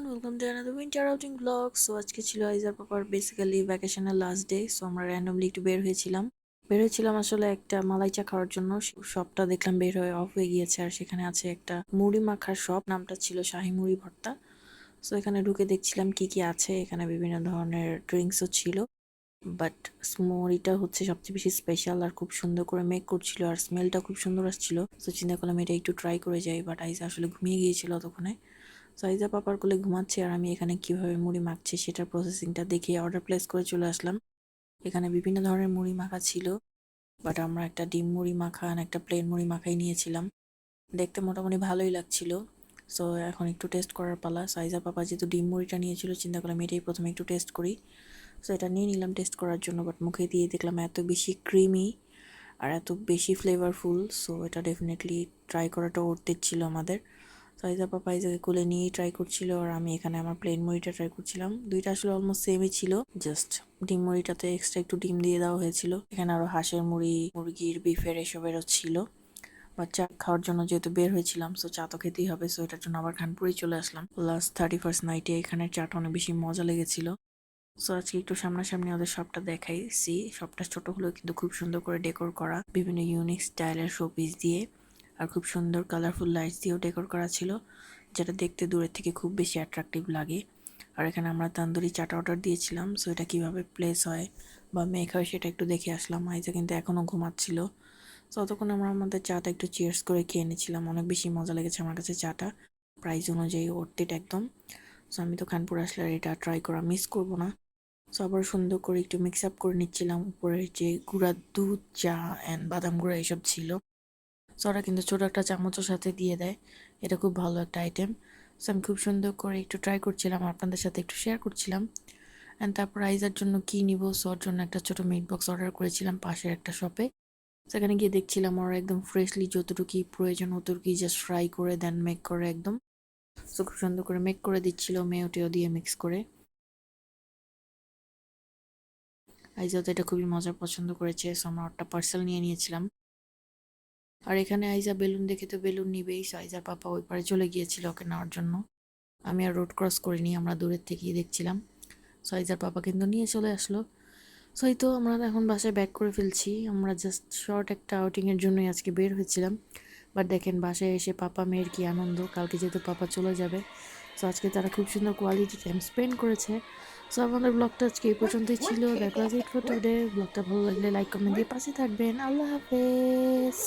everyone, welcome to another winter outing vlog. So আজকে ছিল আইজার পাপার বেসিক্যালি ভ্যাকেশনের লাস্ট ডে। সো আমরা র্যান্ডমলি একটু বের হয়েছিলাম আসলে একটা মালাই চা খাওয়ার জন্য। শপটা দেখলাম বের হয়ে অফ হয়ে গিয়েছে, আর সেখানে আছে একটা মুড়ি মাখার শপ, নামটা ছিল শাহী মুড়ি ভর্তা। সো এখানে ঢুকে দেখছিলাম কি কি আছে। এখানে বিভিন্ন ধরনের ড্রিঙ্কসও ছিল, বাট মুড়িটা হচ্ছে সবচেয়ে বেশি স্পেশাল আর খুব সুন্দর করে মেক করছিল, আর স্মেলটা খুব সুন্দর আসছিল। তো চিন্তা করলাম এটা একটু ট্রাই করে যাই, বাট আইজা আসলে ঘুমিয়ে গিয়েছিল ততক্ষণে। সাইজা পাপার কোলে ঘুমাচ্ছে, আর আমি এখানে কিভাবে মুড়ি মাখছি সেটার প্রসেসিংটা দেখে অর্ডার প্লেস করে চলে আসলাম। এখানে বিভিন্ন ধরনের মুড়ি মাখা ছিল, বাট আমরা একটা ডিম মুড়ি মাখা আর একটা প্লেন মুড়ি মাখাই নিয়েছিলাম। দেখতে মোটামুটি ভালোই লাগছিল। সো এখন একটু টেস্ট করার পালা। সাইজা পাপা যেহেতু ডিম মুড়িটা নিয়েছিল, চিন্তা করলাম এটাই প্রথমে একটু টেস্ট করি। সো এটা নিয়ে নিলাম টেস্ট করার জন্য, বাট মুখে দিয়ে দেখলাম এত বেশি ক্রিমি আর এত বেশি ফ্লেভারফুল। সো এটা ডেফিনেটলি ট্রাই করাটা ওর্থ ছিল আমাদের। সাইজা পাপা ইজাকে কোলে নিয়েই ট্রাই করছিল, আর আমি এখানে আমার প্লেন মুড়িটা ট্রাই করছিলাম। দুইটা আসলে অলমোস্ট সেমই ছিল, জাস্ট ডিম মুড়িটাতে এক্সট্রা একটু ডিম দিয়ে দেওয়া হয়েছিল। এখানে আরো হাঁসের মুড়ি, মুরগির, বিফের এসবেরও ছিল। বা চা খাওয়ার জন্য যেহেতু বের হয়েছিলাম, সো চা তো খেতেই হবে। সো এটার জন্য আবার খানপুরেই চলে আসলাম। লাস্ট 31st নাইটে এখানে চাটা অনেক বেশি মজা লেগেছিল। সো আজকে একটু সামনাসামনি ওদের শপটা দেখাইছি। শপটা ছোট হলেও কিন্তু খুব সুন্দর করে ডেকোর করা, বিভিন্ন ইউনিক স্টাইলের শোপিস দিয়ে আর খুব সুন্দর কালারফুল লাইটস দিয়েও ডেকোর করা ছিল, যেটা দেখতে দূরের থেকে খুব বেশি অ্যাট্রাকটিভ লাগে। আর এখানে আমরা তান্দুরি চাটা অর্ডার দিয়েছিলাম। সো এটা কীভাবে প্লেস হয় বা মেক হয় সেটা একটু দেখে আসলাম। আইজা কিন্তু এখনও ঘুমাচ্ছিল। সো ততক্ষণ আমরা আমাদের চাটা একটু চিয়ার্স করে খেয়ে নিয়েছিলাম। অনেক বেশি মজা লেগেছে আমার কাছে চাটা, প্রাইস অনুযায়ী ওর্থ ইট একদম। সো আমি তো খানপুর আসলে আর এটা ট্রাই করা মিস করবো না। সো আবার সুন্দর করে একটু মিক্স আপ করে নিচ্ছিলাম। উপরে যে গুঁড়া দুধ, চা অ্যান্ড বাদাম গুঁড়া এসব ছিল। সো ওরা কিন্তু ছোটো একটা চামচের সাথে দিয়ে দেয়, এটা খুব ভালো একটা আইটেম। সো আমি খুব সুন্দর করে একটু ট্রাই করছিলাম, আপনাদের সাথে একটু শেয়ার করছিলাম। অ্যান্ড তারপর আইজার জন্য কী নিব, সো ওর জন্য একটা ছোটো মিট বক্স অর্ডার করেছিলাম পাশের একটা শপে। সেখানে গিয়ে দেখছিলাম ওরা একদম ফ্রেশলি যতটুকুই প্রয়োজন অতটুকুই জাস্ট ফ্রাই করে দেন মেক করে একদম। সো খুব সুন্দর করে মেক করে দিচ্ছিল মেয়োটেও দিয়ে মিক্স করে। আইজা তো এটা খুবই মজা পছন্দ করেছে, সো আমরা একটা পার্সেল নিয়ে নিয়েছিলাম। আর এখানে আইজা বেলুন দেখে তো বেলুন নিবেই, সো আইজার পাপা ওই পারে চলে গিয়েছিল ওকে নেওয়ার জন্য। আমি আর রোড ক্রস করিনি, আমরা দূরের থেকেই দেখছিলাম। সো আইজার পাপা কিন্তু নিয়ে চলে আসলো। সো এই তো আমরা এখন বাসায় ব্যাক করে ফেলছি। আমরা জাস্ট শর্ট একটা আউটিংয়ের জন্যই আজকে বের হয়েছিলাম, বাট দেখেন বাসায় এসে পাপা মেয়ের কি আনন্দ। কালকে যেহেতু পাপা চলে যাবে, সো আজকে তারা খুব সুন্দর কোয়ালিটি টাইম স্পেন্ড করেছে। সো আমাদের ব্লগটা আজকে এই পর্যন্তই ছিল। That was it for today. ব্লগটা ভালো লাগলে লাইক কমেন্ট দিয়ে পাশে থাকবেন। আল্লাহ হাফেজ।